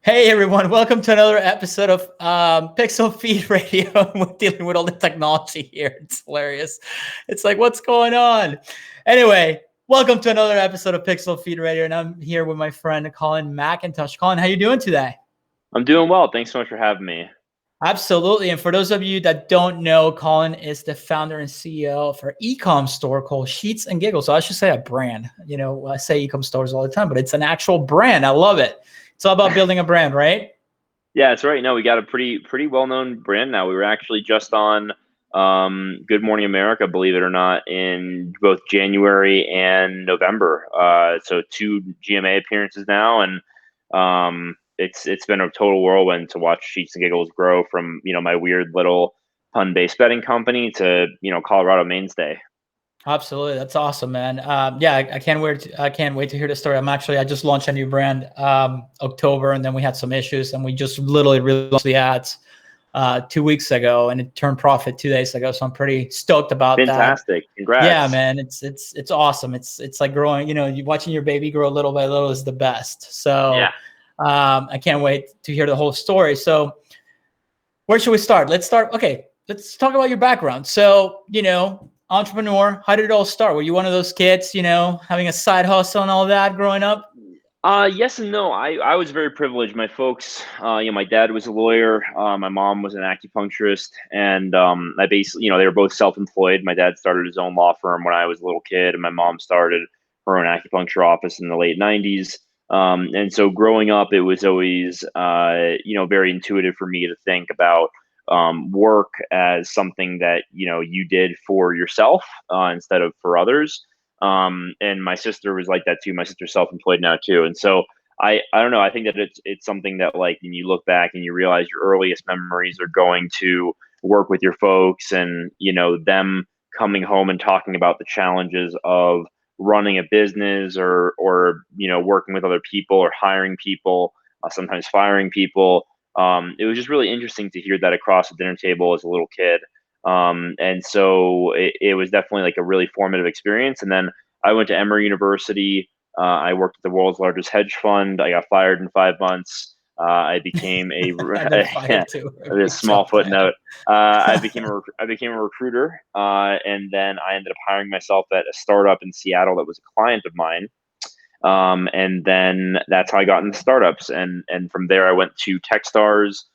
Hey everyone, welcome to another episode of PixlFeed Radio. We're dealing with all the technology here. It's hilarious. It's like, what's going on? Anyway, welcome to another episode of PixlFeed Radio, and I'm here with my friend Colin McIntosh. Colin, how you doing today? I'm doing well. Thanks so much for having me. Absolutely. And for those of you that don't know, Colin is the founder and CEO of our e-com store called Sheets Giggles. So I should say a brand. You know, I say e-com stores all the time, but it's an actual brand. I love it. It's all about building a brand, right? Yeah, that's right. No, we got a pretty well-known brand now. We were actually just on Good Morning America, believe it or not, in both January and November. So 2 GMA appearances now, and it's been a total whirlwind to watch Sheets and Giggles grow from my weird little pun-based betting company to Colorado mainstay. Absolutely, that's awesome, man. Yeah, I can't wait to hear the story. I just launched a new brand October, and then we had some issues, and we just literally relaunched the ads 2 weeks ago, and it turned profit 2 days ago. So I'm pretty stoked about that. Fantastic! Congrats. Yeah, man, it's awesome. It's like growing. You watching your baby grow little by little is the best. So yeah. I can't wait to hear the whole story. So where should we start? Let's start. Okay, let's talk about your background. So entrepreneur, how did it all start? Were you one of those kids, having a side hustle and all that growing up? Yes and no. I was very privileged. My folks, my dad was a lawyer. My mom was an acupuncturist, and I basically, they were both self-employed. My dad started his own law firm when I was a little kid, and my mom started her own acupuncture office in the late '90s. And so growing up, it was always, very intuitive for me to think about work as something that you did for yourself instead of for others. And my sister was like that too. My sister's self-employed now too, and so I don't know. I think that it's something that, like, when you look back and you realize your earliest memories are going to work with your folks, and them coming home and talking about the challenges of running a business or working with other people or hiring people, sometimes firing people. It was just really interesting to hear that across the dinner table as a little kid. And so it was definitely like a really formative experience. And then I went to Emory University. I worked at the world's largest hedge fund. I got fired in 5 months. I became a small footnote. I became a recruiter, and then I ended up hiring myself at a startup in Seattle that was a client of mine. And then that's how I got into startups. And from there, I went to Techstars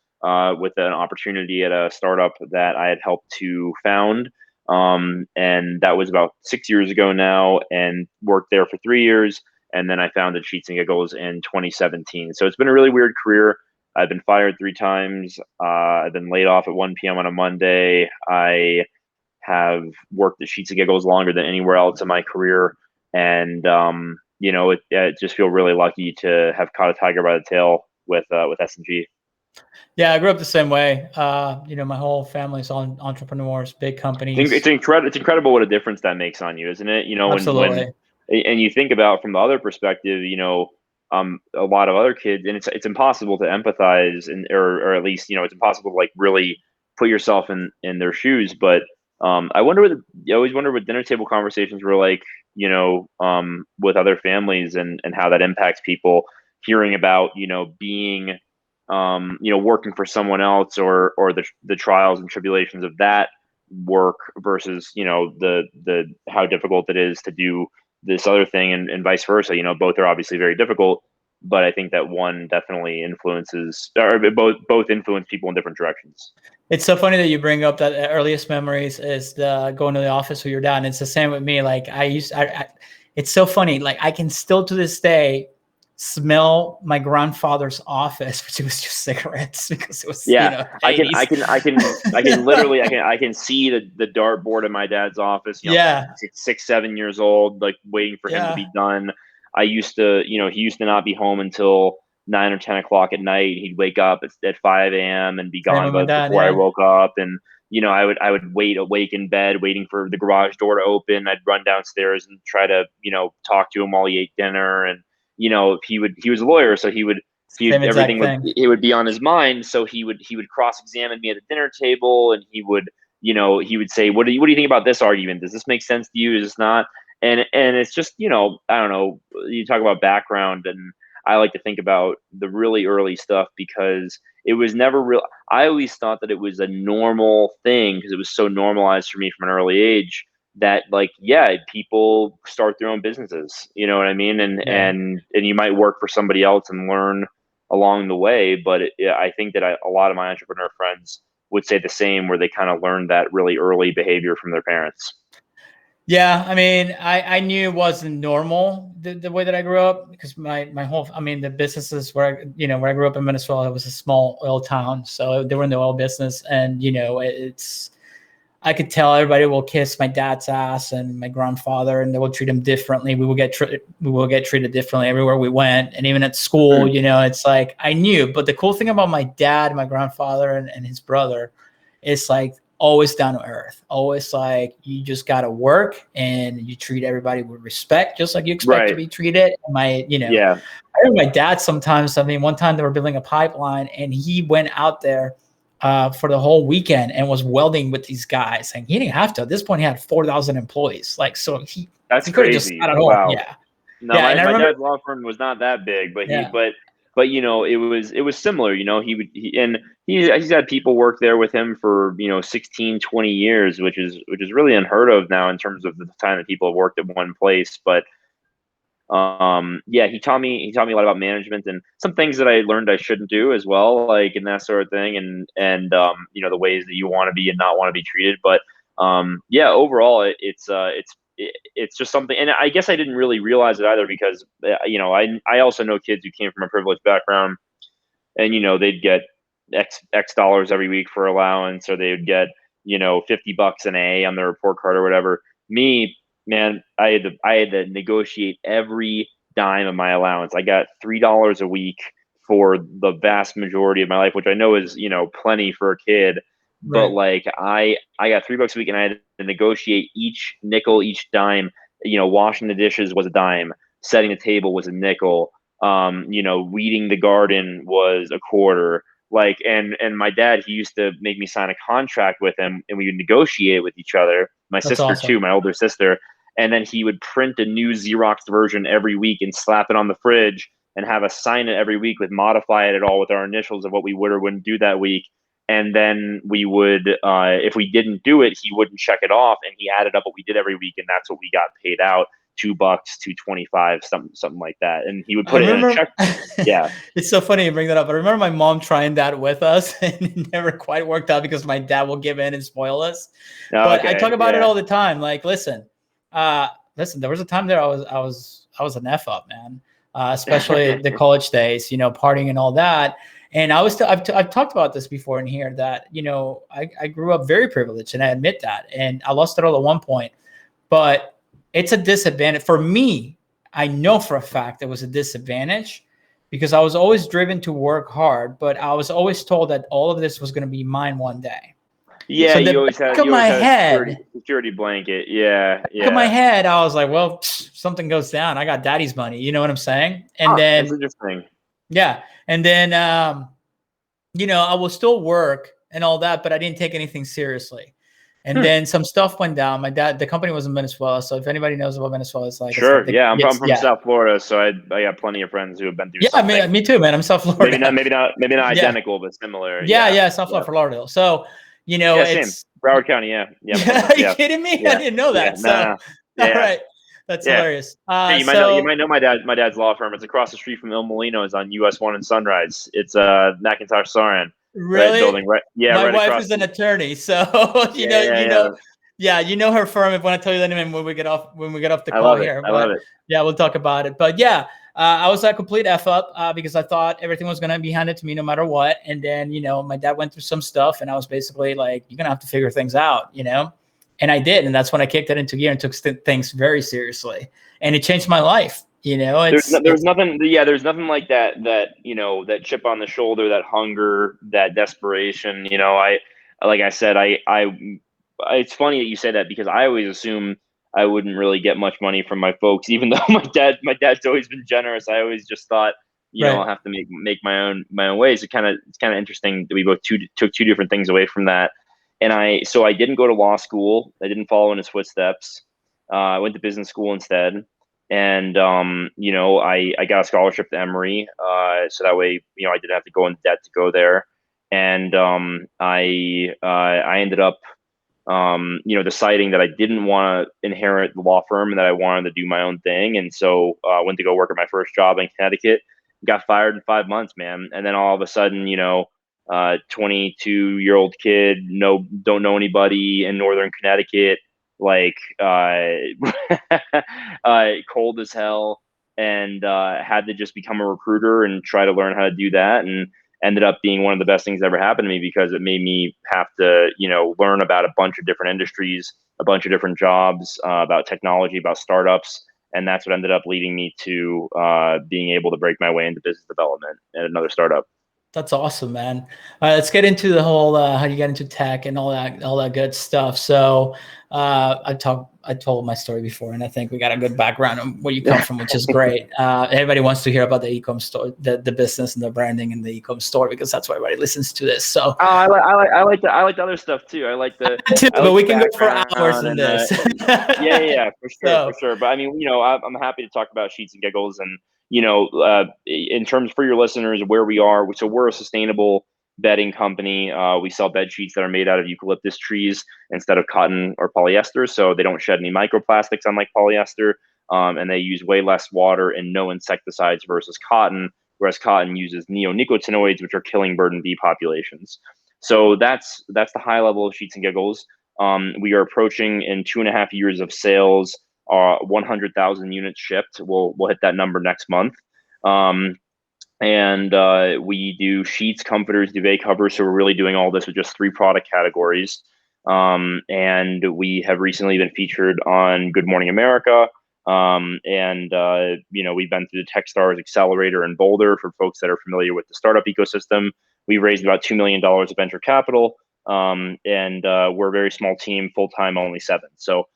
with an opportunity at a startup that I had helped to found. And that was about 6 years ago now, and worked there for 3 years. And then I founded Sheets and Giggles in 2017. So it's been a really weird career. I've been fired 3 times. I've been laid off at 1 p.m. on a Monday. I have worked at Sheets and Giggles longer than anywhere else in my career. And, it just feel really lucky to have caught a tiger by the tail with S&G. Yeah, I grew up the same way. My whole family's on entrepreneurs, big companies. It's incredible what a difference that makes on you, isn't it? Absolutely. And you think about from the other perspective, a lot of other kids, and it's impossible to empathize, or at least it's impossible to like really put yourself in their shoes. But I always wonder what dinner table conversations were like, with other families, and how that impacts people. Hearing about being working for someone else, or the trials and tribulations of that work versus the how difficult it is to do this other thing, and vice versa. Both are obviously very difficult, but I think that one definitely influences, or both influence people in different directions. It's so funny that you bring up that earliest memories is the going to the office with your dad. And it's the same with me. Like it's so funny. Like I can still to this day smell my grandfather's office, which was just cigarettes, because it was I can literally I can see the dartboard in my dad's office. 6, 7 years old, like waiting for him to be done. I used to, he used to not be home until 9 or 10 o'clock at night. He'd wake up at 5 a.m. and be gone before I woke up. And I would wait awake in bed, waiting for the garage door to open. I'd run downstairs and try to talk to him while he ate dinner. And he was a lawyer, so he would it would be on his mind. So he would cross-examine me at the dinner table, and he would say, what do you think about this argument? Does this make sense to you? Is this not? And it's just, I don't know, you talk about background, and I like to think about the really early stuff because it was never real. I always thought that it was a normal thing because it was so normalized for me from an early age that like, yeah, people start their own businesses, you know what I mean? Yeah. And you might work for somebody else and learn along the way. But I think that a lot of my entrepreneur friends would say the same, where they kind of learned that really early behavior from their parents. Yeah, I mean, I knew it wasn't normal the way that I grew up because my whole, I mean, the businesses where where I grew up in Venezuela, it was a small oil town, so they were in the oil business, and it's I could tell everybody will kiss my dad's ass and my grandfather, and they will treat him differently. We will get treated differently everywhere we went, and even at school. It's like I knew. But the cool thing about my dad, my grandfather, and his brother, is like always down to earth. Always like you just gotta work and you treat everybody with respect, just like you expect to be treated. Yeah. I remember my dad sometimes. I mean, one time they were building a pipeline, and he went out there for the whole weekend and was welding with these guys. And he didn't have to. At this point, he had 4,000 employees. Like, so he could have just sat at home. Wow. Yeah. No, yeah, my dad's law firm was not that big, but but it was similar. He's had people work there with him for 16, 20 years, which is really unheard of now in terms of the time that people have worked at one place. But he taught me a lot about management and some things that I learned I shouldn't do as well, like, and that sort of thing, and the ways that you want to be and not want to be treated. But overall it's just something, and I guess I didn't really realize it either because I also know kids who came from a privileged background, and they'd get X dollars every week for allowance, or they would get $50 an A on their report card or whatever. Me, man, I had to negotiate every dime of my allowance. I got $3 a week for the vast majority of my life, which I know is plenty for a kid. But like I got $3 a week, and I had to negotiate each nickel, each dime. Washing the dishes was a dime, setting the table was a nickel. Weeding the garden was a quarter. Like, and my dad, he used to make me sign a contract with him, and we would negotiate with each other. My That's sister awesome. too, my older sister. And then he would print a new Xerox version every week and slap it on the fridge and have us sign it every week modify it at all with our initials of what we would or wouldn't do that week. And then we would, if we didn't do it, he wouldn't check it off, and he added up what we did every week, and that's what we got paid out. $2, $2.25, something like that. And he would put it in a check. Yeah. It's so funny you bring that up. I remember my mom trying that with us, and it never quite worked out because my dad will give in and spoil us. But I talk about it all the time. Like, listen, there was a time there I was an F up, man. Especially the college days, partying and all that. And I've talked about this before in here that, I grew up very privileged, and I admit that. And I lost it all at one point. But it's a disadvantage for me. I know for a fact it was a disadvantage because I was always driven to work hard, but I was always told that all of this was going to be mine one day. Yeah, so you always had a security blanket. Yeah. In my head, I was like, well, something goes down, I got daddy's money. You know what I'm saying? And then that's interesting. Yeah. And then, I will still work and all that, but I didn't take anything seriously. And then some stuff went down. My dad, the company was in Venezuela. So if anybody knows about Venezuela, it's like, sure. I'm from South Florida. So I got plenty of friends who have been through something. Me too, man. I'm South Florida. Maybe not identical, but similar. South Florida, Fort Lauderdale. So, it's same. Broward County. Yeah. Are you kidding me? Yeah. I didn't know that. All right. That's hilarious. You might know my dad's law firm. It's across the street from Il Molino's on US 1 and Sunrise. It's McIntosh Saran. Really? Building, right? Yeah. My right wife is an attorney, so you know her firm. If I want to tell you the name when we get off the call here. I love it. Yeah, we'll talk about it. But I was a complete F up because I thought everything was gonna be handed to me no matter what. And then my dad went through some stuff, and I was basically like, "You're gonna have to figure things out," And I did, and that's when I kicked it into gear and took things very seriously, and it changed my life. There's nothing like that that chip on the shoulder, that hunger, that desperation. It's funny that you say that because I always assume I wouldn't really get much money from my folks, even though my dad's always been generous. I always just thought, I'll have to make my own ways. It's kind of interesting that we both took two different things away from that. And I didn't go to law school. I didn't follow in his footsteps. I went to business school instead. And I got a scholarship to Emory, so that way I didn't have to go in debt to go there. And I ended up deciding that I didn't want to inherit the law firm and that I wanted to do my own thing. And so I went to go work at my first job in Connecticut, got fired in 5 months, man. And then all of a sudden, 22-year-old kid, don't know anybody in Northern Connecticut, like cold as hell, and had to just become a recruiter and try to learn how to do that. And ended up being one of the best things that ever happened to me, because it made me have to, learn about a bunch of different industries, a bunch of different jobs, about technology, about startups. And that's what ended up leading me to being able to break my way into business development at another startup. That's awesome, man. All right, let's get into the whole how you get into tech and all that good stuff. So I told my story before, and I think we got a good background on where you come from, which is great. Everybody wants to hear about the e-com store, the business and the branding and the e-com store, because that's why everybody listens to this. So I like the other stuff too. I like the too, I like but we the can go for background hours in and this. yeah, for So, sure. But I mean, I'm happy to talk about Sheets and Giggles, and in terms for your listeners where we are. So we're a sustainable bedding company. We sell bed sheets that are made out of eucalyptus trees instead of cotton or polyester, so they don't shed any microplastics, unlike polyester, and they use way less water and no insecticides versus cotton, whereas cotton uses neonicotinoids, which are killing bird and bee populations. So that's the high level of Sheets and Giggles. We are approaching, in 2.5 years of sales, 100,000 units shipped. We'll hit that number next month. And we do sheets, comforters, duvet covers. So we're really doing all this with just 3 product categories. And we have recently been featured on Good Morning America. We've been through the Techstars Accelerator in Boulder. For folks that are familiar with the startup ecosystem, we raised about $2 million of venture capital. And we're a very small team, full-time, only 7. So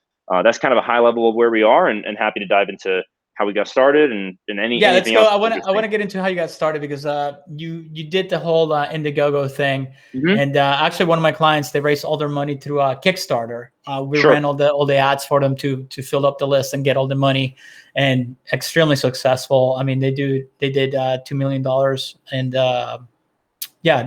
that's kind of a high level of where we are, and happy to dive into how we got started and let's go. else. I want to get into how you got started, because you did the whole Indiegogo thing. Mm-hmm. And actually one of my clients, they raised all their money through Kickstarter. We Sure. ran all the ads for them to fill up the list and get all the money, and extremely successful. I mean, they did $2 million, and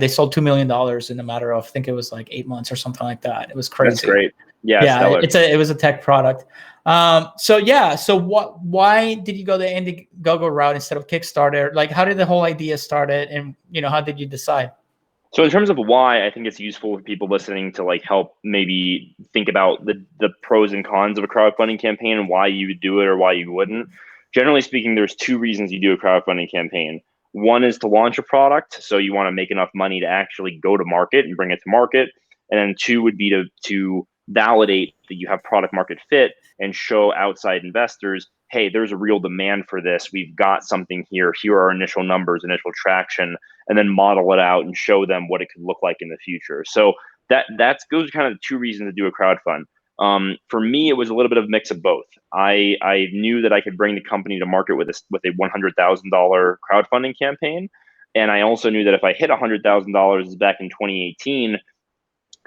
they sold $2 million in a matter of, I think it was like 8 months or something like that. It was crazy. That's great. Yeah, it was a tech product. So why did you go the Indiegogo route instead of Kickstarter? Like, how did the whole idea started, and how did you decide? So in terms of why, I think it's useful for people listening to help maybe think about the pros and cons of a crowdfunding campaign and why you would do it or why you wouldn't. Generally speaking, there's 2 reasons you do a crowdfunding campaign. One is to launch a product, so you want to make enough money to actually go to market and bring it to market. And then 2 would be to validate that you have product market fit and show outside investors, hey, there's a real demand for this. We've got something here. Here are our initial numbers, initial traction, and then model it out and show them what it could look like in the future. So those are kind of the 2 reasons to do a crowdfund. For me, it was a little bit of a mix of both. I knew that I could bring the company to market with a $100,000 crowdfunding campaign. And I also knew that if I hit $100,000 back in 2018,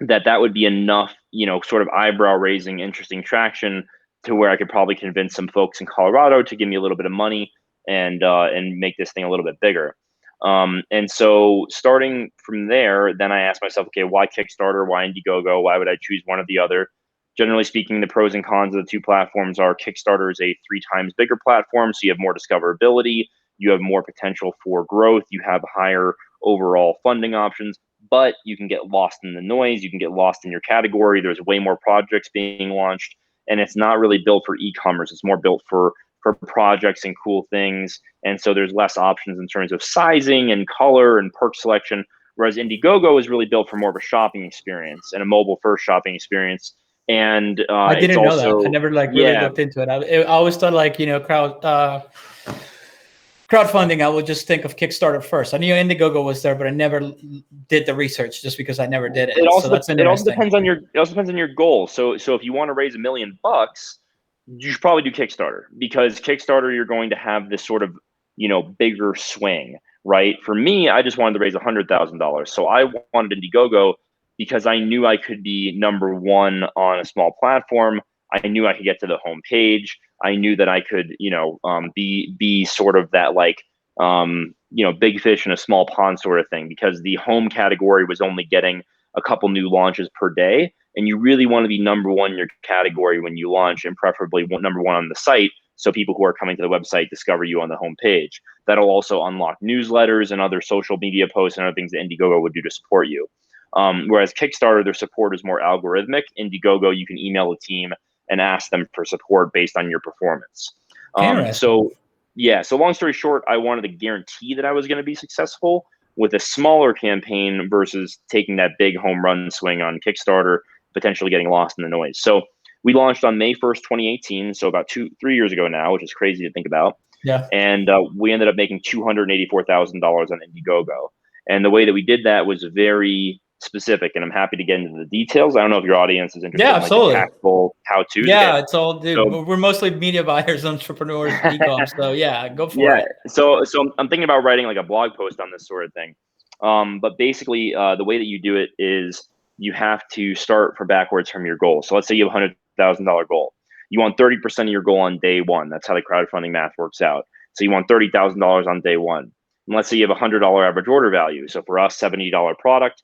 that would be enough, sort of eyebrow raising, interesting traction to where I could probably convince some folks in Colorado to give me a little bit of money and make this thing a little bit bigger. And so starting from there, then I asked myself, okay, why Kickstarter? Why Indiegogo? Why would I choose one or the other? Generally speaking, the pros and cons of the 2 platforms are Kickstarter is a 3 times bigger platform. So you have more discoverability, you have more potential for growth, you have higher overall funding options, but you can get lost in the noise. You can get lost in your category. There's way more projects being launched, and it's not really built for e-commerce. It's more built for projects and cool things. And so there's less options in terms of sizing and color and perk selection. Whereas Indiegogo is really built for more of a shopping experience and a mobile first shopping experience. And I didn't know that. I never really looked into it. I always thought crowdfunding, I would just think of Kickstarter first. I knew Indiegogo was there, but I never did the research just because I never did it. It also depends on your goal. So if you want to raise $1 million, you should probably do Kickstarter, because Kickstarter, you're going to have this sort of, bigger swing, right? For me, I just wanted to raise $100,000. So I wanted Indiegogo because I knew I could be number 1 on a small platform. I knew I could get to the homepage. I knew that I could, be sort of that like, big fish in a small pond sort of thing, because the home category was only getting a couple new launches per day. And you really want to be number one in your category when you launch, and preferably number one on the site, so people who are coming to the website discover you on the home page. That'll also unlock newsletters and other social media posts and other things that Indiegogo would do to support you. Whereas Kickstarter, their support is more algorithmic. Indiegogo, you can email a team and ask them for support based on your performance. So long story short, I wanted to guarantee that I was going to be successful with a smaller campaign versus taking that big home run swing on Kickstarter, potentially getting lost in the noise. So we launched on May 1st, 2018. So about 3 years ago now, which is crazy to think about. Yeah. And we ended up making $284,000 on Indiegogo. And the way that we did that was very specific, and I'm happy to get into the details. I don't know if your audience is interested in like the tactical how-to. Yeah, it's all, dude. So, we're mostly media buyers, entrepreneurs, e-com. So yeah, go for it. So I'm thinking about writing like a blog post on this sort of thing. But basically, the way that you do it is you have to start backwards from your goal. So let's say you have a $100,000 goal. You want 30% of your goal on day one. That's how the crowdfunding math works out. So you want $30,000 on day one. And let's say you have a $100 average order value. So for us, $70 product,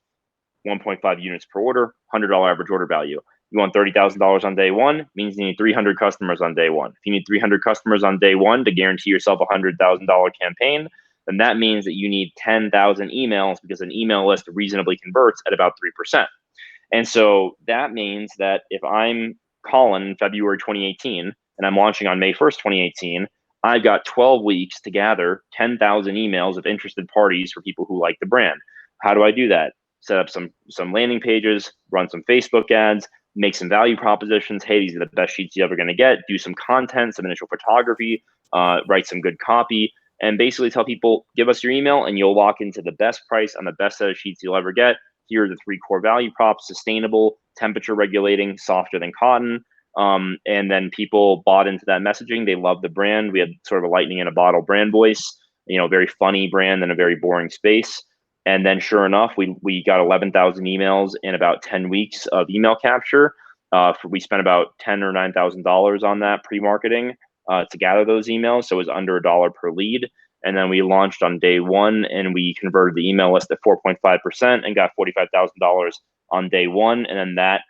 1.5 units per order, $100 average order value. You want $30,000 on day one, means you need 300 customers on day one. If you need 300 customers on day one to guarantee yourself a $100,000 campaign, then that means that you need 10,000 emails, because an email list reasonably converts at about 3%. And so that means that if I'm Colin in February 2018 and I'm launching on May 1st, 2018, I've got 12 weeks to gather 10,000 emails of interested parties for people who like the brand. How do I do that? Set up some landing pages, run some Facebook ads, make some value propositions. Hey, these are the best sheets you're ever going to get. Do some content, some initial photography, write some good copy, and basically tell people, give us your email and you'll walk into the best price on the best set of sheets you'll ever get. Here are the 3 core value props: sustainable, temperature regulating, softer than cotton. And then people bought into that messaging. They loved the brand. We had sort of a lightning in a bottle brand voice, very funny brand in a very boring space. And then sure enough, we got 11,000 emails in about 10 weeks of email capture. We spent about $10,000 or $9,000 on that pre-marketing to gather those emails. So it was under $1 per lead. And then we launched on day one, and we converted the email list at 4.5% and got $45,000 on day one. And then that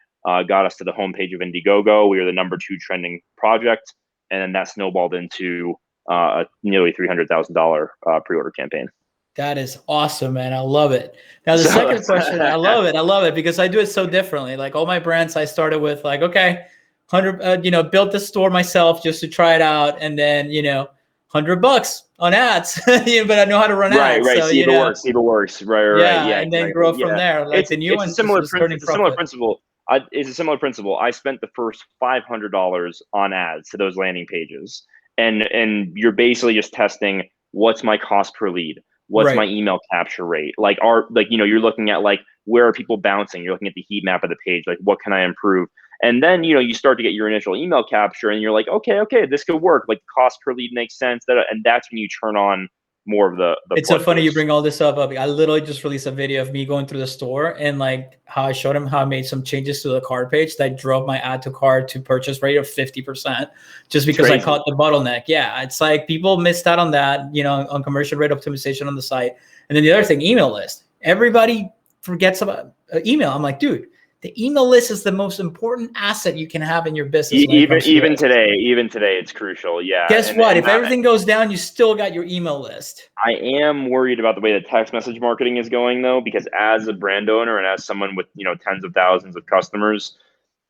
got us to the homepage of Indiegogo. We were the number 2 trending project. And then that snowballed into a nearly $300,000 pre-order campaign. That is awesome, man. I love it. Now, the second question, I love it because I do it so differently. Like all my brands, I started with like, okay, 100, built the store myself just to try it out. And then, $100 on ads, but I know how to run ads. Right. So, see if it works. Right. Yeah. And then grow from there. Like the new one, it's a similar principle. It's a similar principle. I spent the first $500 on ads to those landing pages. And you're basically just testing, what's my cost per lead? What's my email capture rate? You're looking at like, where are people bouncing? You're looking at the heat map of the page. Like, what can I improve? And then, you start to get your initial email capture and you're like, okay, this could work. Like cost per lead makes sense. And that's when you turn on more of the it's so funny you bring all this up. I literally just released a video of me going through the store and like how I showed him how I made some changes to the cart page that drove my add to cart to purchase rate of 50% just because I caught the bottleneck. Yeah, it's like people missed out on that, on conversion rate optimization on the site. And then the other thing, email list. Everybody forgets about email. I'm like, dude, the email list is the most important asset you can have in your business. Even today, it's crucial. Yeah. Guess what? If everything goes down, you still got your email list. I am worried about the way that text message marketing is going, though, because as a brand owner and as someone with tens of thousands of customers,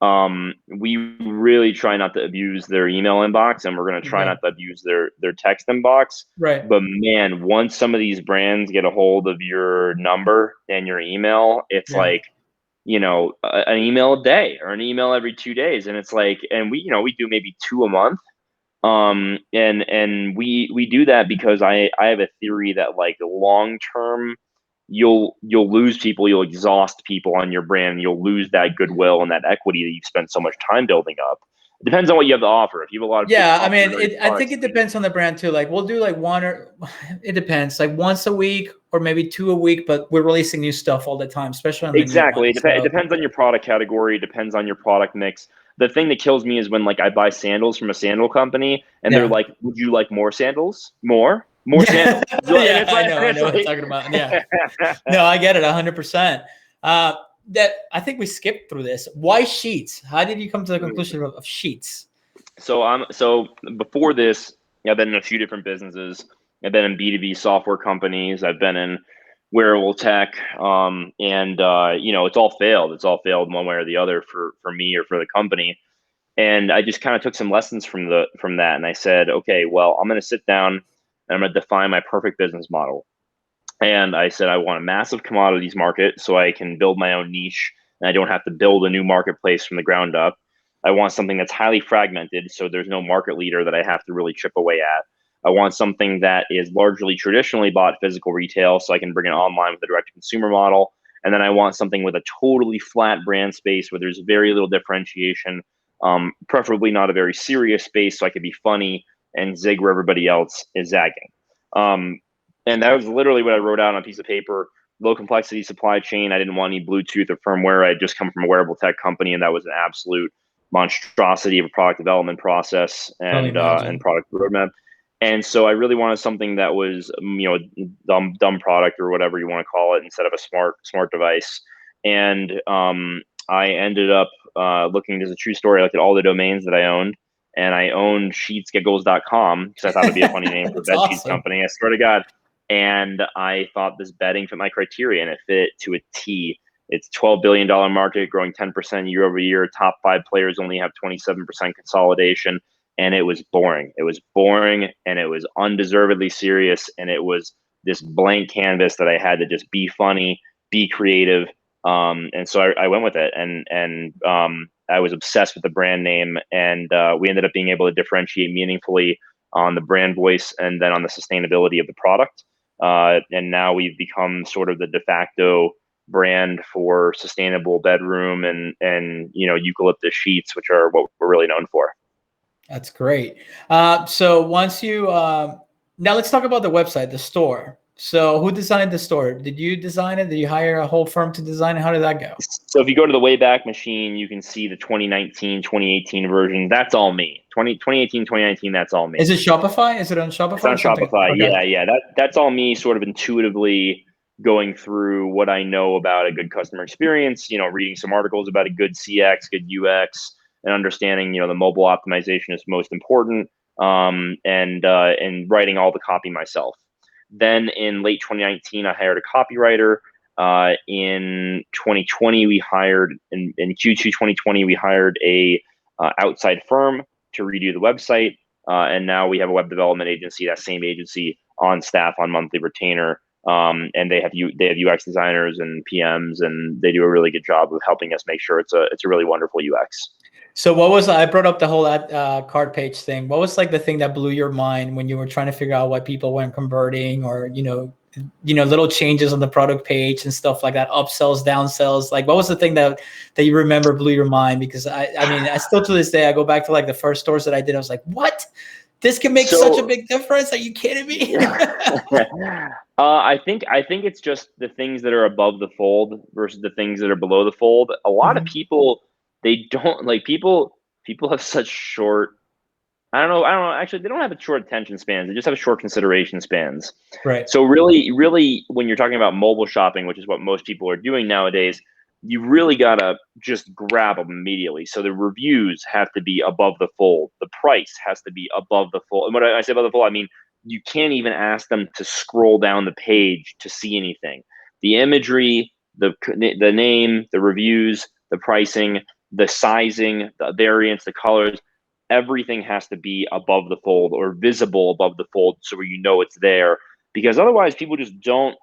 we really try not to abuse their email inbox, and we're going to try not to abuse their text inbox. Right. But man, once some of these brands get a hold of your number and your email, it's like, an email a day or an email every 2 days. And it's like, and we do maybe 2 a month. And we do that because I have a theory that like long-term, you'll lose people, you'll exhaust people on your brand. You'll lose that goodwill and that equity that you've spent so much time building up. It depends on what you have to offer. If you have a lot of I think it depends on the brand too. Like we'll do like it depends, like once a week or maybe 2 a week, but we're releasing new stuff all the time, especially on exactly. It depends on your product category. It depends on your product mix. the thing that kills me is when like I buy sandals from a sandal company and they're like, would you like more sandals? More sandals. Yeah, I know what you're talking about. Yeah. No, I get it 100%. That I think we skipped through this. Why Sheets? How did you come to the conclusion of Sheets? So before this, I've been in a few different businesses. I've been in B2B software companies. I've been in wearable tech, and it's all failed. It's all failed one way or the other for me or for the company. And I just kind of took some lessons from that, and I said, okay, well, I'm going to sit down and I'm going to define my perfect business model. And I said, I want a massive commodities market so I can build my own niche and I don't have to build a new marketplace from the ground up. I want something that's highly fragmented so there's no market leader that I have to really chip away at. I want something that is largely traditionally bought physical retail so I can bring it online with a direct consumer model. And then I want something with a totally flat brand space where there's very little differentiation, preferably not a very serious space so I could be funny and zig where everybody else is zagging. And that was literally what I wrote out on a piece of paper. Low complexity supply chain. I didn't want any Bluetooth or firmware. I had just come from a wearable tech company, and that was an absolute monstrosity of a product development process and product roadmap. And so I really wanted something that was, dumb product or whatever you want to call it, instead of a smart device. And I ended up looking. There's a true story. I looked at all the domains that I owned, and I owned sheetsgiggles.com because I thought it'd be a funny name for a bed sheets company. I swear to God. And I thought this bedding fit my criteria, and it fit to a T. It's $12 billion market, growing 10% year over year. Top 5 players only have 27% consolidation. And it was boring. It was boring, and it was undeservedly serious. And it was this blank canvas that I had to just be funny, be creative. And so I went with it. And I was obsessed with the brand name. And we ended up being able to differentiate meaningfully on the brand voice and then on the sustainability of the product. And now we've become sort of the de facto brand for sustainable bedroom and eucalyptus sheets, which are what we're really known for. That's great. So once you now let's talk about the website, the store. So who designed the store? Did you design it? Did you hire a whole firm to design it? How did that go? So if you go to the Wayback Machine, you can see the 2019, 2018 version. That's all me. 2018, 2019, that's all me. Is it Shopify? Is it on Shopify? It's on Shopify. Okay. Yeah. That's all me sort of intuitively going through what I know about a good customer experience, reading some articles about a good CX, good UX, and understanding, the mobile optimization is most important, and writing all the copy myself. Then in late 2019, I hired a copywriter. In 2020, we hired in Q2 2020, we hired a outside firm to redo the website. And now we have a web development agency, that same agency on staff on monthly retainer. And they have UX designers and PMs, and they do a really good job of helping us make sure it's a really wonderful UX. So I brought up the whole cart page thing. What was like the thing that blew your mind when you were trying to figure out why people weren't converting, or, little changes on the product page and stuff like that, upsells, downsells? Like, what was the thing that you remember blew your mind? Because I still to this day, I go back to like the first stores that I did. I was like, what? This can make such a big difference. Are you kidding me? I think it's just the things that are above the fold versus the things that are below the fold. A lot of people, they don't like people have such short, I don't know. Actually, they don't have short attention spans. They just have short consideration spans. Right. So really, when you're talking about mobile shopping, which is what most people are doing nowadays, you really gotta just grab them immediately. So the reviews have to be above the fold. The price has to be above the fold. And when I say above the fold, I mean you can't even ask them to scroll down the page to see anything. The imagery, the name, the reviews, the pricing, the sizing, the variants, the colors, everything has to be above the fold or visible above the fold, so where it's there. Because otherwise, people just don't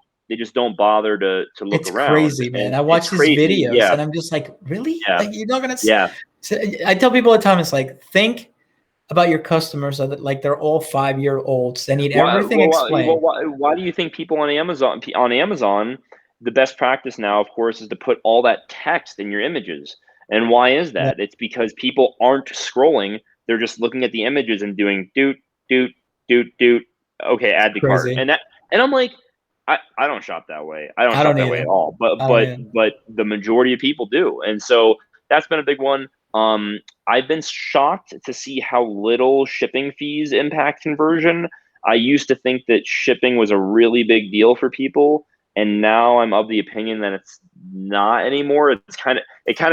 bother to look around. It's crazy, man. I watch these videos and I'm just like, really? Yeah. Like, you're not gonna. Yeah. So I tell people all the time, it's like, think about your customers like they're all 5-year-olds. They need everything explained. Why do you think people on Amazon, the best practice now, of course, is to put all that text in your images? And why is that? Yeah. It's because people aren't scrolling. They're just looking at the images and doing doot. Okay, add to cart. And I'm like, I don't shop that way. I don't shop that way at all. But the majority of people do. And so that's been a big one. I've been shocked to see how little shipping fees impact conversion. I used to think that shipping was a really big deal for people, and now I'm of the opinion that it's not anymore. It kind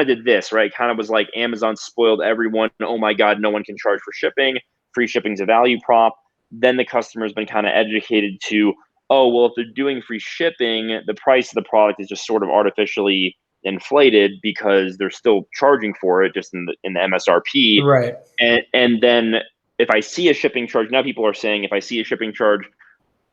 of did this, right? It kind of was like Amazon spoiled everyone. Oh my God, no one can charge for shipping. Free shipping's a value prop. Then the customer's been kind of educated to, oh, well, if they're doing free shipping, the price of the product is just sort of artificially inflated because they're still charging for it just in the MSRP. Right. And then if I see a shipping charge, now people are saying if I see a shipping charge,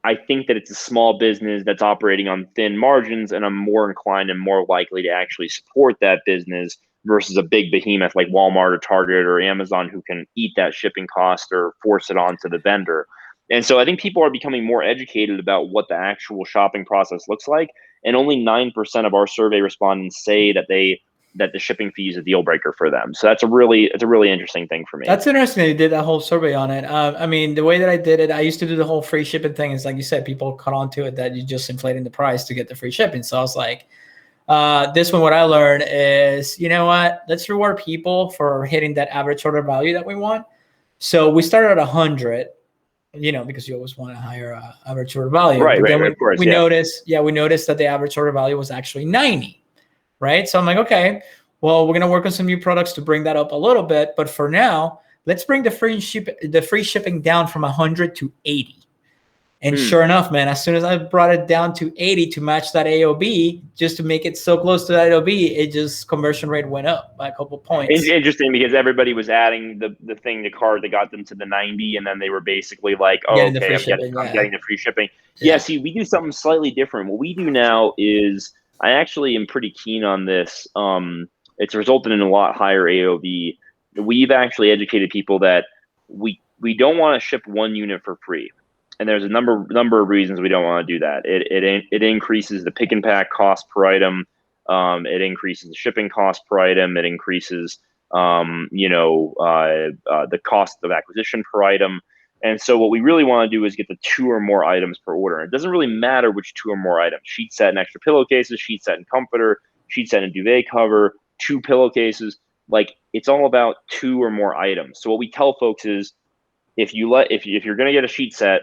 I think that it's a small business that's operating on thin margins, and I'm more inclined and more likely to actually support that business versus a big behemoth like Walmart or Target or Amazon who can eat that shipping cost or force it onto the vendor. And so I think people are becoming more educated about what the actual shopping process looks like. And only 9% of our survey respondents say that the shipping fee is a deal breaker for them. So it's a really interesting thing for me. That's interesting. You did that whole survey on it. I mean, the way that I did it, I used to do the whole free shipping thing. Is like you said, people caught on to it that you're just inflating the price to get the free shipping. So I was like, this one, what I learned is, you know what? Let's reward people for hitting that average order value that we want. So we started at 100. Because you always want a higher average order value. Right, but then of course. We noticed that the average order value was actually 90, right? So I'm like, okay, well, we're going to work on some new products to bring that up a little bit. But for now, let's bring the free shipping down from 100 to 80. And sure enough, man, as soon as I brought it down to 80 to match that AOB, just to make it so close to that AOB, it just conversion rate went up by a couple points. It's interesting because everybody was adding the thing to cart that got them to the 90, and then they were basically like, oh, okay, I'm getting the free shipping. Yeah, see, we do something slightly different. What we do now is, I actually am pretty keen on this. It's resulted in a lot higher AOV. We've actually educated people that we don't want to ship one unit for free. And there's a number of reasons we don't want to do that. It increases the pick and pack cost per item. It increases the shipping cost per item. It increases, the cost of acquisition per item. And so what we really want to do is get the 2 or more items per order. And it doesn't really matter which 2 or more items. Sheet set and extra pillowcases, sheet set and comforter, sheet set and duvet cover, 2 pillowcases. Like, it's all about 2 or more items. So what we tell folks is, if you're going to get a sheet set,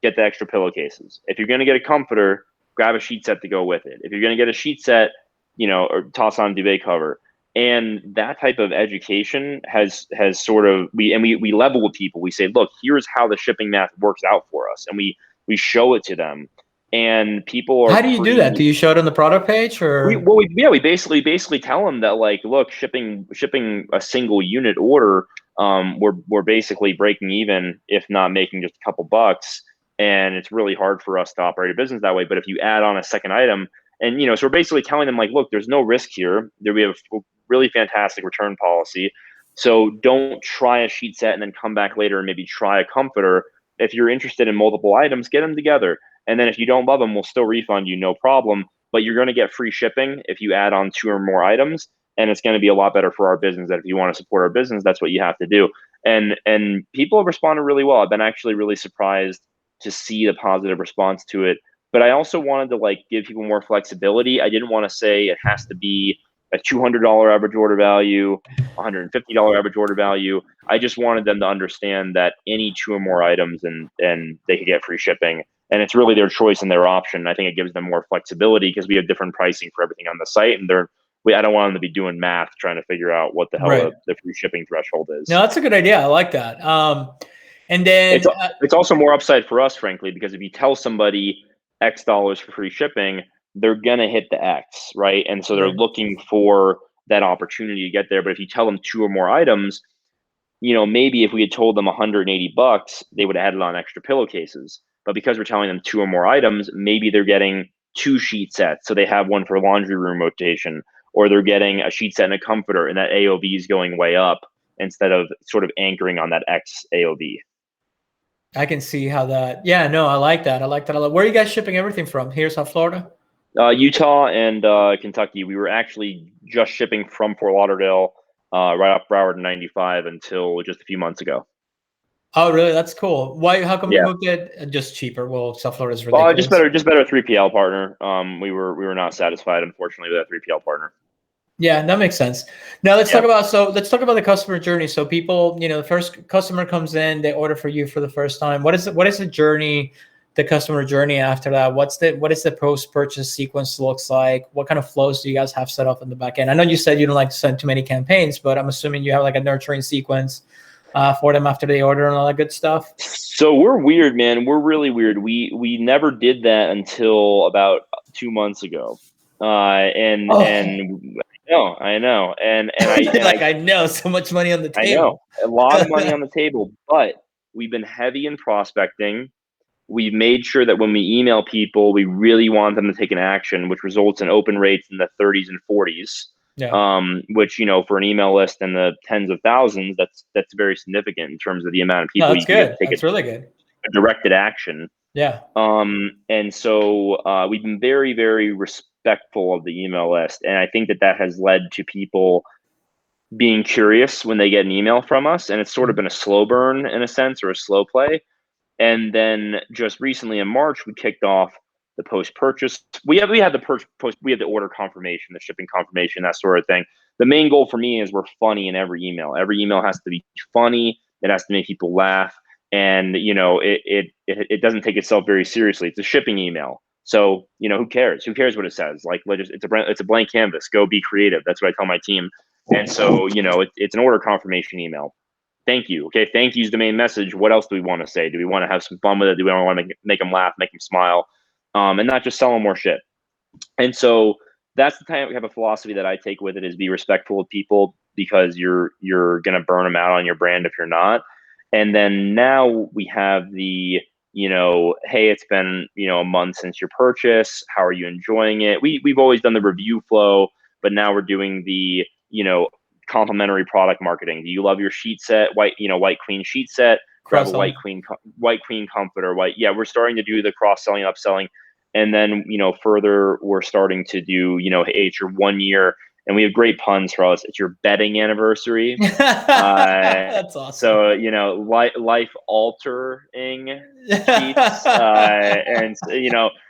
get the extra pillowcases. If you're going to get a comforter, grab a sheet set to go with it. If you're going to get a sheet set, or toss on duvet cover. And that type of education has sort of, we level with people. We say, look, here's how the shipping math works out for us. And we show it to them. And people are. How do you do that? Do you show it on the product page, or? We basically tell them that, like, look, shipping a single unit order, we're basically breaking even, if not making just a couple bucks. And it's really hard for us to operate a business that way. But if you add on a second item, and so we're basically telling them, like, look, there's no risk here. We have a really fantastic return policy. So don't try a sheet set and then come back later and maybe try a comforter. If you're interested in multiple items, get them together. And then if you don't love them, we'll still refund you, no problem. But you're going to get free shipping if you add on 2 or more items. And it's going to be a lot better for our business. That if you want to support our business, that's what you have to do. And people have responded really well. I've been actually really surprised to see the positive response to it. But I also wanted to, give people more flexibility. I didn't want to say it has to be a $200 average order value, $150 average order value. I just wanted them to understand that any 2 or more items and they could get free shipping. And it's really their choice and their option. I think it gives them more flexibility because we have different pricing for everything on the site. And I don't want them to be doing math trying to figure out what the hell the free shipping threshold is. No, that's a good idea. I like that. And then it's also more upside for us, frankly, because if you tell somebody X dollars for free shipping, they're going to hit the X, right? And so they're looking for that opportunity to get there. But if you tell them 2 or more items, maybe if we had told them $180, they would have added on extra pillowcases. But because we're telling them 2 or more items, maybe they're getting 2 sheet sets. So they have one for laundry room rotation, or they're getting a sheet set and a comforter, and that AOV is going way up instead of sort of anchoring on that X AOV. I can see how that. Yeah, no, I like that. I like that a lot. Where are you guys shipping everything from? Here, South Florida? Utah and Kentucky. We were actually just shipping from Fort Lauderdale right off Broward 95 until just a few months ago. Oh, really? That's cool. Why? How come you moved it? Just cheaper. Well, South Florida is ridiculous. Just better 3PL partner. We were not satisfied, unfortunately, with that 3PL partner. Yeah, that makes sense. Now let's talk about the customer journey. So people, the first customer comes in, they order for you for the first time. What is the journey, the customer journey after that? What is the post-purchase sequence looks like? What kind of flows do you guys have set up in the back end? I know you said you don't like to send too many campaigns, but I'm assuming you have like a nurturing sequence for them after they order and all that good stuff. So we're weird, man. We're really weird. We never did that until about 2 months ago. And I know. And I know so much money on the table. I know a lot of money on the table, but we've been heavy in prospecting. We've made sure that when we email people, we really want them to take an action, which results in open rates in the 30s and 40s. Yeah. Which, for an email list in the tens of thousands, that's very significant in terms of the amount of people you can take really good. A directed action. Yeah. And so we've been very, very respectful of the email list. And I think that has led to people being curious when they get an email from us. And it's sort of been a slow burn in a sense, or a slow play. And then just recently in March, we kicked off the post-purchase. We had the order confirmation, the shipping confirmation, that sort of thing. The main goal for me is we're funny in every email. Every email has to be funny. It has to make people laugh. And, it doesn't take itself very seriously. It's a shipping email. So, who cares? Who cares what it says? Like, it's a blank canvas. Go be creative. That's what I tell my team. And so, it's an order confirmation email. Thank you. Okay. Thank you is the main message. What else do we want to say? Do we want to have some fun with it? Do we want to make them laugh, make them smile, and not just sell them more shit? And so that's the time we have a philosophy that I take with it, is be respectful of people, because you're going to burn them out on your brand if you're not. And then now we have the, hey, it's been, a month since your purchase. How are you enjoying it? We've always done the review flow, but now we're doing the, complimentary product marketing. Do you love your sheet set? White queen sheet set. Grab a white queen comforter. We're starting to do the cross-selling, upselling. And then, further, we're starting to do, hey, it's your 1 year, and we have great puns for us. It's your betting anniversary. That's awesome. So, life altering sheets. And,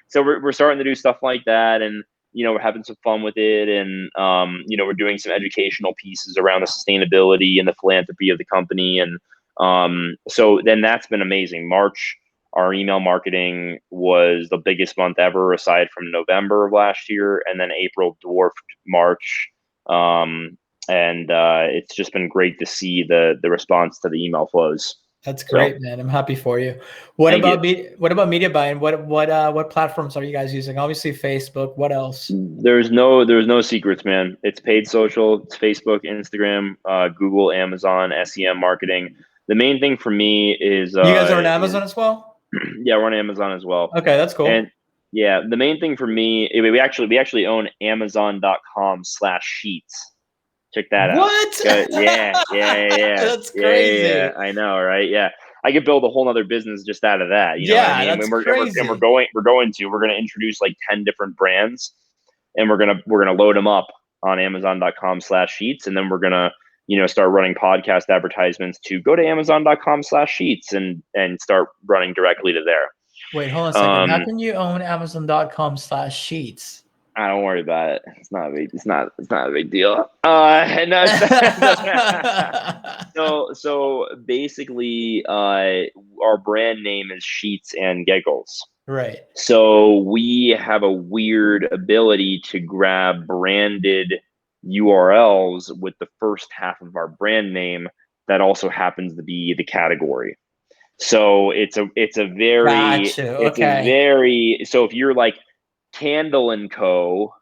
so we're starting to do stuff like that. And, we're having some fun with it. And, we're doing some educational pieces around the sustainability and the philanthropy of the company. And so then that's been amazing. March, our email marketing was the biggest month ever, aside from November of last year. And then April dwarfed March. And it's just been great to see the response to the email flows. That's great, man. I'm happy for you. What about media buying? What platforms are you guys using? Obviously Facebook. What else? There's no secrets, man. It's paid social. It's Facebook, Instagram, Google, Amazon, SEM marketing. The main thing for me is you guys are on Amazon as well? Yeah, we're on Amazon as well. Okay, that's cool. And yeah, the main thing for me, we actually own Amazon.com/sheets. Check that out. What? Yeah. That's crazy. Yeah, I know, right? Yeah, I could build a whole other business just out of that. You know what I mean? That's crazy. And we're going to introduce like 10 different brands, and we're gonna load them up on Amazon.com/sheets, and then we're gonna start running podcast advertisements to go to Amazon.com/sheets and start running directly to there. Wait, hold on a second. How can you own Amazon.com/sheets? I don't worry about it. It's not a big deal. So basically, our brand name is Sheets and Giggles. Right. So we have a weird ability to grab branded URLs with the first half of our brand name that also happens to be the category. So it's a very so if you're like Candle and Co.,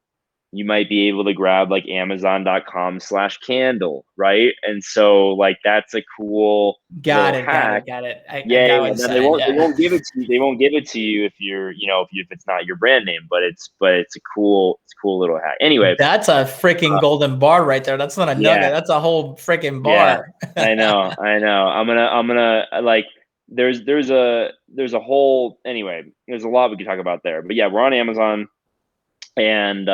you might be able to grab like Amazon.com/candle, right? And so like that's a cool hack. Got it. They won't give it to you. They won't give it to you if you're if it's not your brand name, but it's a cool little hack. Anyway, that's a freaking golden bar right there. That's not a nugget. That's a whole freaking bar. Yeah, I know. I'm gonna like. There's a whole, anyway, there's a lot we could talk about there, but yeah, we're on Amazon, and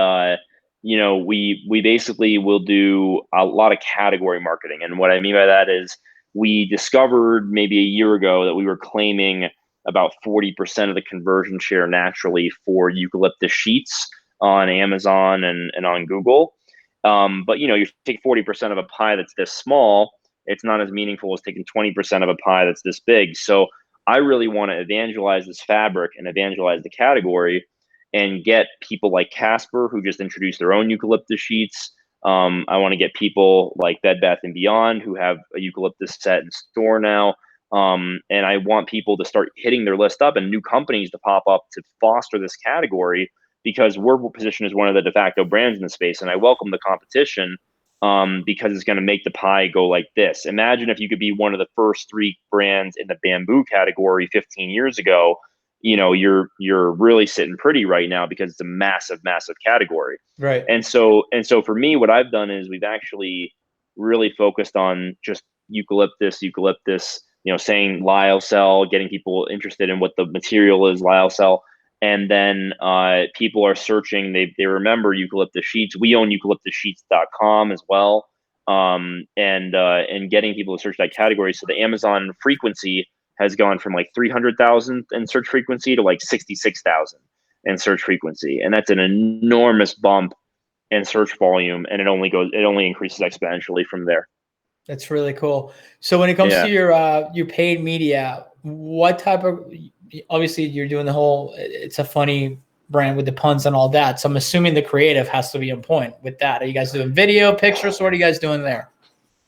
we basically will do a lot of category marketing. And what I mean by that is we discovered maybe a year ago that we were claiming about 40% of the conversion share naturally for eucalyptus sheets on Amazon and on Google. But you take 40% of a pie that's this small, it's not as meaningful as taking 20% of a pie that's this big. So I really want to evangelize this fabric and evangelize the category and get people like Casper, who just introduced their own eucalyptus sheets. I want to get people like Bed Bath & Beyond, who have a eucalyptus set in store now. And I want people to start hitting their list up and new companies to pop up to foster this category, because we're positioned as one of the de facto brands in the space. And I welcome the competition, because it's going to make the pie go like this. Imagine if you could be one of the first 3 brands in the bamboo category 15 years ago. You're really sitting pretty right now, because it's a massive category. Right. And so for me, what I've done is we've actually really focused on just eucalyptus, saying lyocell, getting people interested in what the material is, lyocell. And then people are searching, they remember eucalyptus sheets. We own eucalyptussheets.com as well. And getting people to search that category. So the Amazon frequency has gone from like 300,000 in search frequency to like 66,000 in search frequency. And that's an enormous bump in search volume. And it only increases exponentially from there. That's really cool. So when it comes to your paid media, what type of, obviously you're doing the whole, it's a funny brand with the puns and all that. So I'm assuming the creative has to be on point with that. Are you guys doing video, pictures? What are you guys doing there?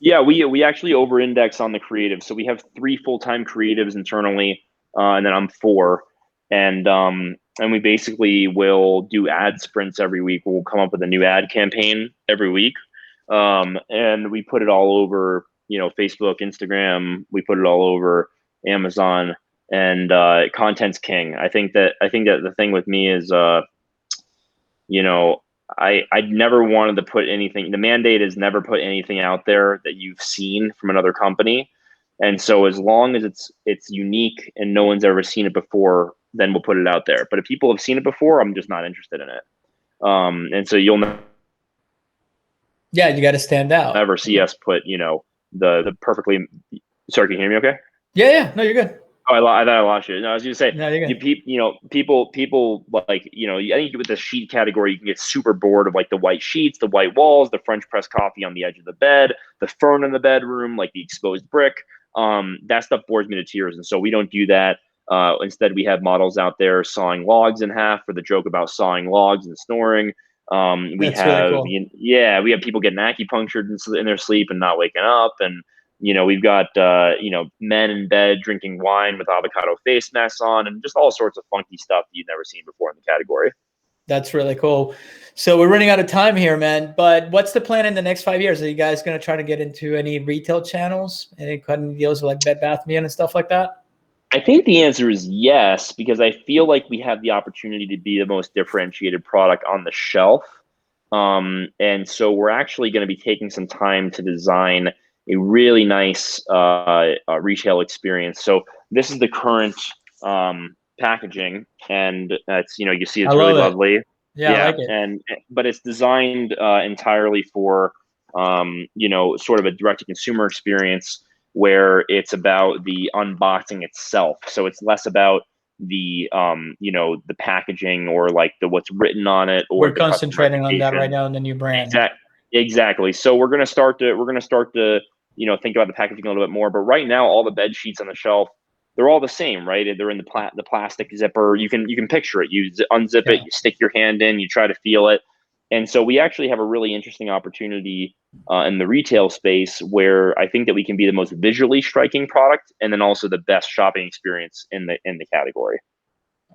Yeah, we actually over-index on the creative. So we have 3 full-time creatives internally, and then I'm 4. And we basically will do ad sprints every week. We'll come up with a new ad campaign every week. And we put it all over, Facebook, Instagram. We put it all over Amazon, and content's king. I think that the thing with me is, I never wanted to put anything. The mandate is never put anything out there that you've seen from another company. And so as long as it's unique and no one's ever seen it before, then we'll put it out there. But if people have seen it before, I'm just not interested in it. And so you'll never, you got to stand out. Never see us put, the perfectly. Sorry, can you hear me? Okay. Yeah. No, you're good. Oh, I thought I lost you. No, I was going to say, no, you're good. People like, I think with the sheet category, you can get super bored of like the white sheets, the white walls, the French press coffee on the edge of the bed, the fern in the bedroom, like the exposed brick. That stuff bores me to tears. And so we don't do that. Instead, we have models out there sawing logs in half for the joke about sawing logs and snoring. We have people getting acupunctured in their sleep and not waking up. And, we've got, men in bed drinking wine with avocado face masks on, and just all sorts of funky stuff that you've never seen before in the category. That's really cool. So we're running out of time here, man. But what's the plan in the next 5 years? Are you guys going to try to get into any retail channels, any cutting deals with like Bed Bath & Beyond and stuff like that? I think the answer is yes, because I feel like we have the opportunity to be the most differentiated product on the shelf. And so we're actually going to be taking some time to design a really nice retail experience. So this is the current packaging, and it's, you see it's really lovely. Yeah, I like it. But it's designed entirely for sort of a direct to consumer experience, where it's about the unboxing itself. So it's less about the the packaging or like what's written on it. Or we're concentrating on that right now in the new brand. Exactly. So we're gonna start to think about the packaging a little bit more. But right now, all the bed sheets on the shelf, they're all the same, right? They're in the plastic zipper. You can picture it. You unzip it, you stick your hand in, you try to feel it. And so we actually have a really interesting opportunity in the retail space, where I think that we can be the most visually striking product, and then also the best shopping experience in the category.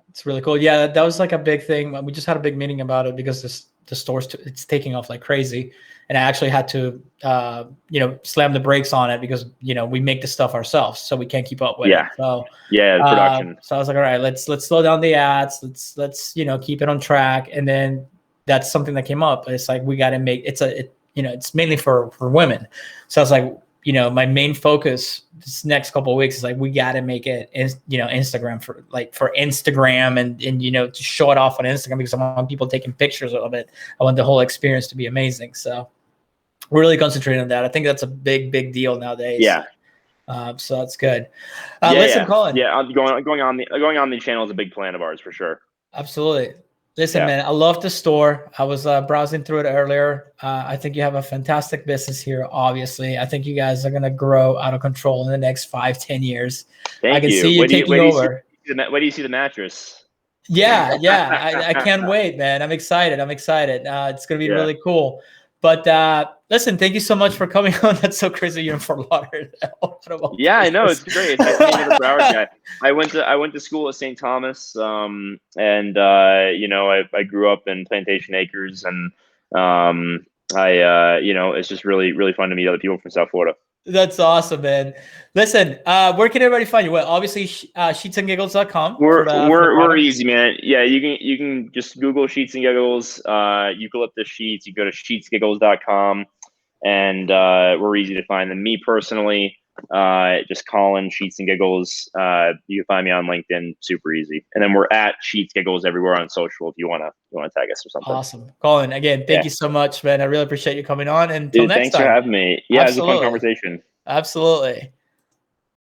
It's really cool. Yeah, that was like a big thing. We just had a big meeting about it, because the store's it's taking off like crazy, and I actually had to slam the brakes on it, because we make the stuff ourselves, so we can't keep up with it. So the production. So I was like, all right, let's slow down the ads. Let's keep it on track. And then that's something that came up. It's like, we got to make it's mainly for women. So I was like, my main focus this next couple of weeks is like, we got to make it Instagram for Instagram, and to show it off on Instagram, because I want people taking pictures of it. I want the whole experience to be amazing. So we're really concentrating on that. I think that's a big deal nowadays. Yeah. So that's good. Listen, Colin. Yeah, going on the channel is a big plan of ours for sure. Absolutely. Listen, Yeah. man, I love the store. I was browsing through it earlier. I think you have a fantastic business here, obviously. I think you guys are going to grow out of control in the next 5-10 years. I Thank can see you. you taking over. Where do you see the mattress? Yeah. I can't wait, man. I'm excited. It's going to be really cool. But listen, thank you so much for coming on. That's so crazy. You're in Fort Lauderdale. Yeah, I know. It's great. It's nice to meet the Broward guy. I went to school at St. Thomas, and I grew up in Plantation Acres, and it's just really, really fun to meet other people from South Florida. That's awesome, man. Listen, where can everybody find you? Well, obviously, sheetsandgiggles.com. We're easy, man. Yeah, you can just Google Sheets and Giggles, eucalyptus sheets. You go to sheetsgiggles.com, and we're easy to find. And me personally, just Colin Sheets and Giggles. You can find me on LinkedIn, super easy. And then we're at Sheets Giggles everywhere on social if you wanna tag us or something. Awesome, Colin. Again, thank you so much, man. I really appreciate you coming on. And until next thanks time. for having me. Yeah, Absolutely. It was a fun conversation. Absolutely.